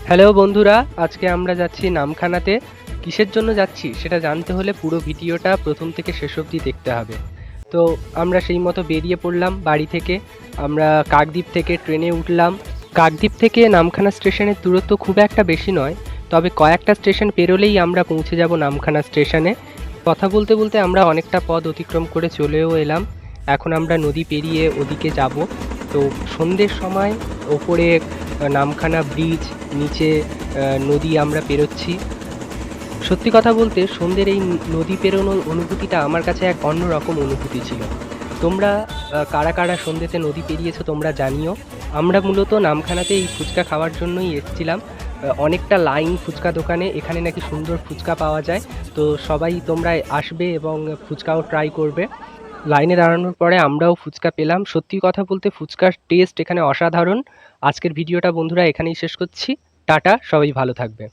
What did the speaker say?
Hello বন্ধুরা, আজকে আমরা যাচ্ছি নামখানাতে। কিসের জন্য যাচ্ছি সেটা জানতে হলে পুরো ভিডিওটা প্রথম থেকে শেষ অবধি দেখতে হবে। তো আমরা সেই মতো বেরিয়ে পড়লাম বাড়ি থেকে। আমরা কাকদ্বীপ থেকে ট্রেনে উঠলাম। কাকদ্বীপ থেকে নামখানা স্টেশনের দূরত্ব খুব একটা বেশি নয়, তবে কয়েকটা স্টেশন পেরোলেই আমরা পৌঁছে যাব নামখানা স্টেশনে। কথা বলতে বলতে আমরা অনেকটা পথ অতিক্রম করে চলেও এলাম। এখন আমরা নদী পেরিয়ে ওদিকে যাব। তো সন্ধ্যের সময় ওপরে নামখানা ব্রিজ, নিচে নদী আমরা পেরোচ্ছি। সত্যি কথা বলতে সন্ধ্যের এই নদী পেরোনোর অনুভূতিটা আমার কাছে এক অন্যরকম অনুভূতি ছিল। তোমরা কারা কারা সন্ধ্যেতে নদী পেরিয়েছো তোমরা জানিও। আমরা মূলত নামখানাতে এই ফুচকা খাওয়ার জন্যই এসেছিলাম। অনেকটা লাইন ফুচকা দোকানে, এখানে নাকি সুন্দর ফুচকা পাওয়া যায়। তো সবাই তোমরা আসবে এবং ফুচকাও ট্রাই করবে। লাইনে দাঁড়ানোর পরে আমরাও ফুচকা পেলাম। সত্যি কথা বলতে ফুচকার টেস্ট এখানে অসাধারণ। আজকের ভিডিওটা বন্ধুরা এখানেই শেষ করছি। টাটা, সবাই ভালো থাকবে।